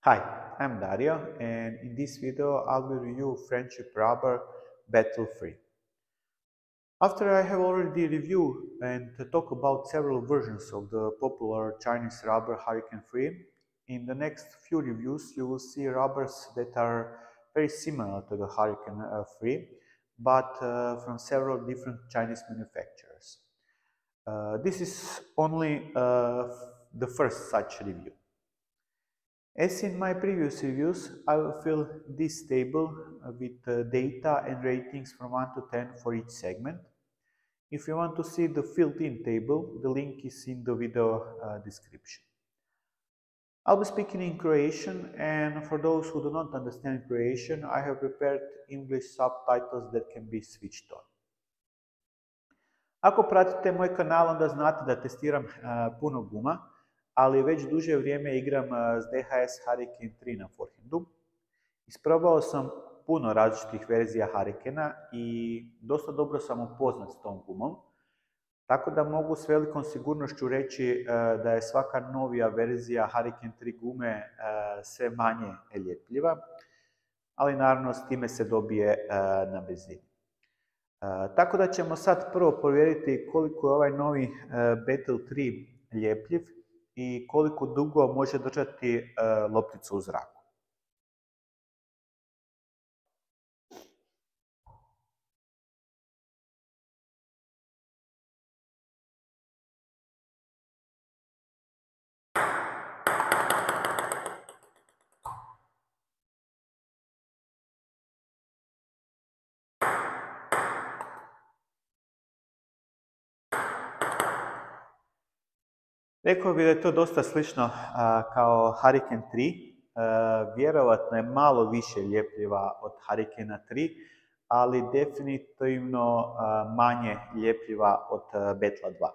Hi, I'm Dario, and in this video I will review Friendship Rubber Battle Free. After I have already reviewed and talk about several versions of the popular Chinese rubber Hurricane Free, in the next few reviews you will see rubbers that are very similar to the Hurricane Free, but from several different Chinese manufacturers. This is only the first such review. As in my previous reviews, I will fill this table with data and ratings from 1 to 10 for each segment. If you want to see the filled-in table, the link is in the video description. I'll be speaking in Croatian, and for those who do not understand Croatian, I have prepared English subtitles that can be switched on. Ako pratite moj kanal, onda znate da testiram puno guma, ali već duže vrijeme igram s DHS Hurricane 3 na forehandu. Isprobao sam puno različitih verzija Hurricana i dosta dobro sam upoznat s tom gumom, tako da mogu s velikom sigurnošću reći da je svaka novija verzija Hurricane 3 gume sve manje ljepljiva, ali naravno s time se dobije na brzini. Tako da ćemo sad prvo provjeriti koliko je ovaj novi Battle 3 ljepljiv i koliko dugo može držati lopticu u zraku. Rekao bih da je to dosta slično kao Hurricane 3, vjerovatno je malo više ljepljiva od Hurricane 3, ali definitivno manje ljepljiva od Battle 2.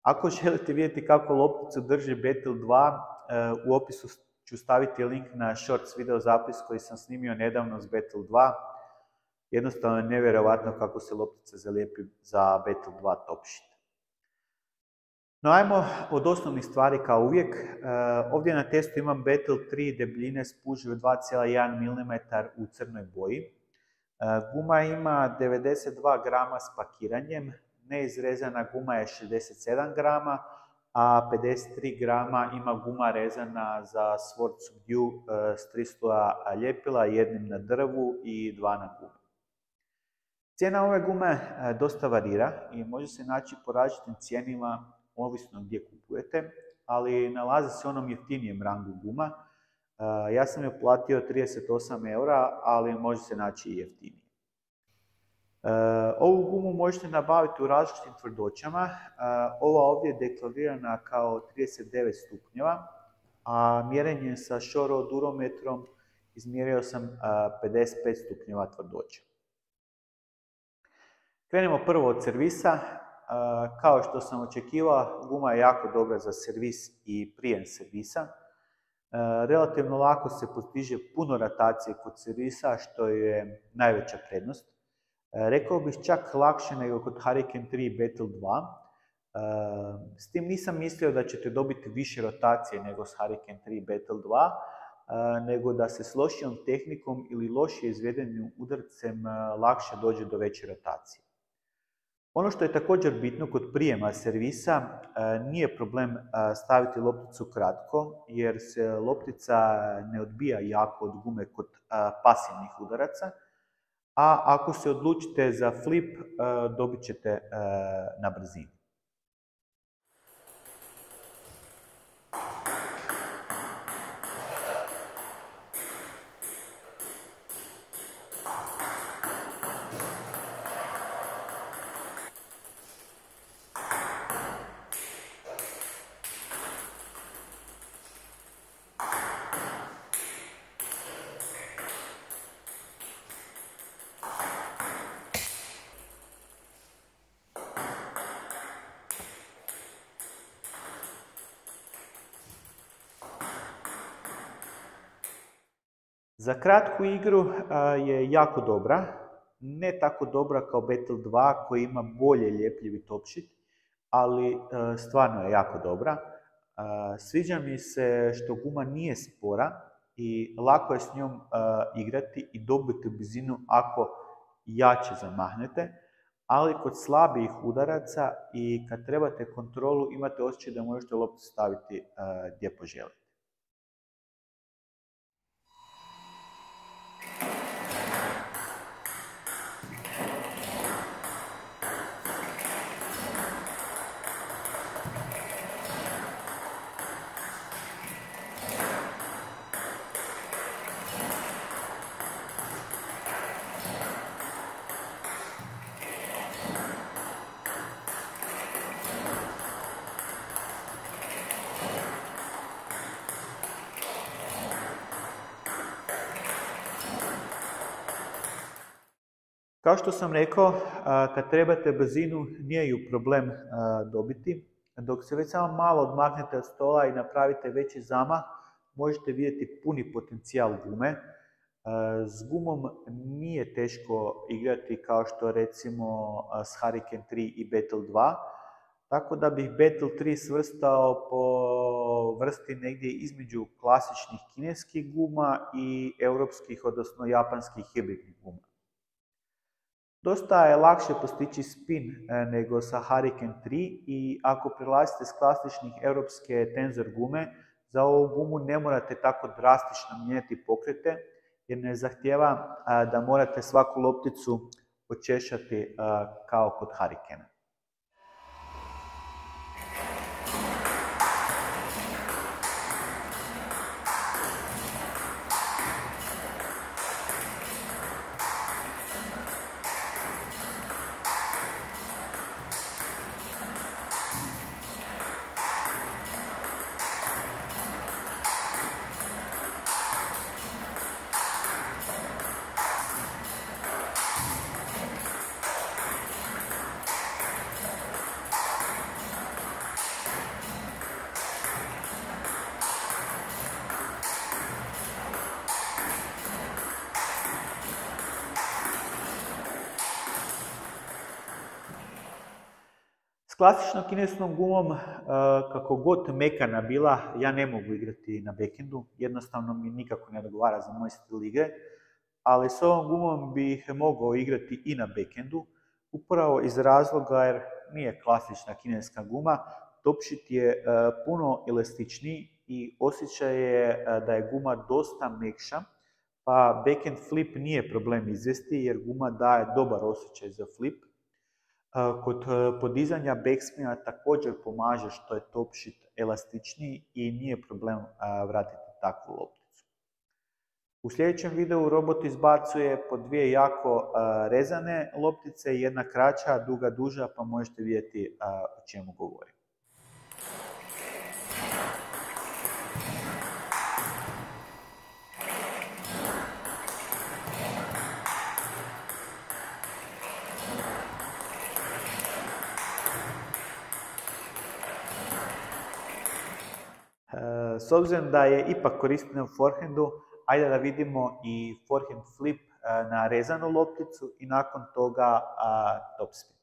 Ako želite vidjeti kako lopticu drži Battle 2, u opisu ću staviti link na shorts video zapis koji sam snimio nedavno s Battle 2. Jednostavno je nevjerovatno kako se loptica zalijepi za Battle 2 top sheet. No ajmo od osnovnih stvari kao uvijek. Ovdje na testu imam Battle 3 debljine spužive 2,1 mm u crnoj boji. Guma ima 92 grama s pakiranjem, neizrezana guma je 67 grama, a 53 grama ima guma rezana za Sword Subdue s 300 ljepila, jednim na drvu i 2 na gumi. Cijena ove gume dosta varira i može se naći po različitim cijenima ovisno gdje kupujete, ali nalazi se u onom jeftinijem rangu guma. Ja sam je platio 38 eura, ali može se naći i jeftinije. Ovu gumu možete nabaviti u različitim tvrdoćama. Ova ovdje je deklarirana kao 39 stupnjeva, a mjerenjem sa Shore durometrom izmjerio sam 55 stupnjeva tvrdoća. Krenemo prvo od servisa. Kao što sam očekivao, guma je jako dobra za servis i prije servisa. Relativno lako se postiže puno rotacije kod servisa, što je najveća prednost. Rekao bih čak lakše nego kod Hurricane 3 Battle 2. S tim nisam mislio da ćete dobiti više rotacije nego s Hurricane 3 Battle 2, nego da se s lošijom tehnikom ili lošije izvedenim udarcem lakše dođe do veće rotacije. Ono što je također bitno kod prijema servisa, nije problem staviti lopticu kratko, jer se loptica ne odbija jako od gume kod pasivnih udaraca, a ako se odlučite za flip, dobit ćete na brzini. Za kratku igru je jako dobra, ne tako dobra kao Battle 2 koji ima bolje ljepljivi top sheet, ali stvarno je jako dobra. Sviđa mi se što guma nije spora i lako je s njom igrati i dobiti brzinu ako jače zamahnete, ali kod slabijih udaraca i kad trebate kontrolu imate osjećaj da možete loptu staviti gdje poželite. Kao što sam rekao, kad trebate brzinu, nije ju problem dobiti. Dok se već samo malo odmaknete od stola i napravite veći zamah, možete vidjeti puni potencijal gume. S gumom nije teško igrati kao što recimo s Hurricane 3 i Battle 2, tako da bih Battle 3 svrstao po vrsti negdje između klasičnih kineskih guma i europskih, odnosno japanskih hibridnih guma. Dosta je lakše postići spin nego sa Hurricane 3 i ako prelazite s klasičnih europske tenzor gume, za ovu gumu ne morate tako drastično mijenjati pokrete jer ne zahtijeva da morate svaku lopticu očešati kao kod Hurricane. S klasičnom kineskom gumom, kako god mekana bila, ja ne mogu igrati na backhandu, jednostavno mi nikako ne odgovara za moj stil igre, ali s ovom gumom bih mogao igrati i na backhandu, upravo iz razloga jer nije klasična kineska guma, topšit je puno elastičniji i osjećaj je da je guma dosta mekša, pa backhand flip nije problem izvesti jer guma daje dobar osjećaj za flip. Kod podizanja backspina također pomaže što je topšit elastičniji i nije problem vratiti takvu lopticu. U sljedećem videu robot izbacuje po dvije jako rezane loptice, jedna kraća, druga duža, pa možete vidjeti o čemu govorim. S obzirom da je ipak koristim u forehandu, ajde da vidimo i forehand flip na rezanu lopticu i nakon toga topspin.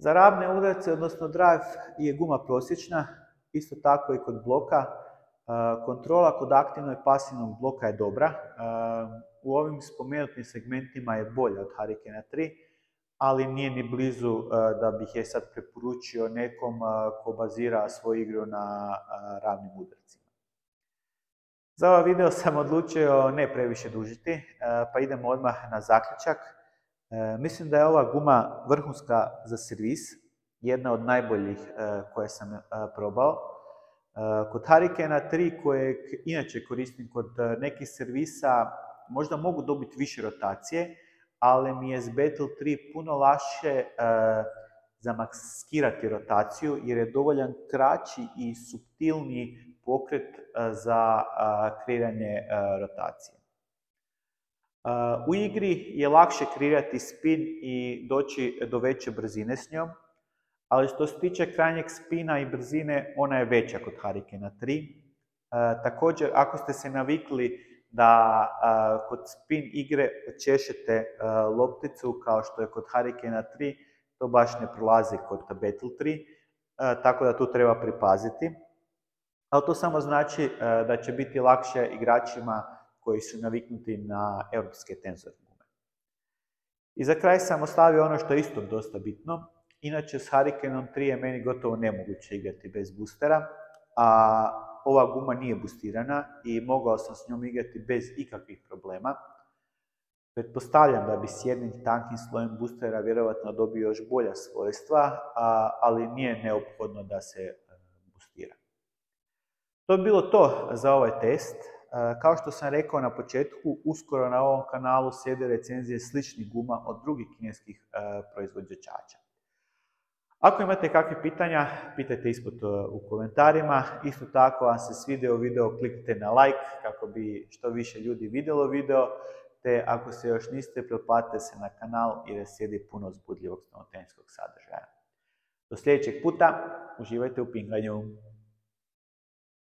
Za ravne udarce, odnosno drive, je guma prosječna, isto tako i kod bloka. Kontrola kod aktivnog i pasivnog bloka je dobra. U ovim spomenutim segmentima je bolja od Hurricane 3, ali nije ni blizu da bih je sad preporučio nekom ko bazira svoju igru na ravnim udarcima. Za ovaj video sam odlučio ne previše dužiti, pa idemo odmah na zaključak. Mislim da je ova guma vrhunska za servis, jedna od najboljih koje sam probao. Kod Hurricane 3, kojeg inače koristim kod nekih servisa, možda mogu dobiti više rotacije, ali mi je s Battle 3 puno lakše zamaskirati rotaciju, jer je dovoljan kraći i suptilniji pokret za kreiranje rotacije. U igri je lakše kreirati spin i doći do veće brzine s njom, ali što se tiče krajnjeg spina i brzine, ona je veća kod Hurricane 3. Također, ako ste se navikli da kod spin igre češete lopticu kao što je kod Hurricane 3, to baš ne prolazi kod Battle 3, tako da tu treba pripaziti. Ali to samo znači da će biti lakše igračima koji su naviknuti na europske tenzor gume. I za kraj sam ostavio ono što je isto dosta bitno. Inače, s Hurricaneom 3 je meni gotovo nemoguće igrati bez boostera, a ova guma nije boostirana i mogao sam s njom igrati bez ikakvih problema. Pretpostavljam da bi s jednim tankim slojem boostera vjerojatno dobio još bolja svojstva, ali nije neophodno da se boostira. To je bilo to za ovaj test. Kao što sam rekao na početku, uskoro na ovom kanalu slijede recenzije sličnih guma od drugih kineskih proizvođača. Ako imate kakve pitanja, pitajte ispod u komentarima. Isto tako, vam se svidio video, kliknite na like kako bi što više ljudi vidjelo video, te ako se još niste, pretplatite se na kanal jer slijedi puno uzbudljivog stenotenskog sadržaja. Do sljedećeg puta, uživajte u pinganju!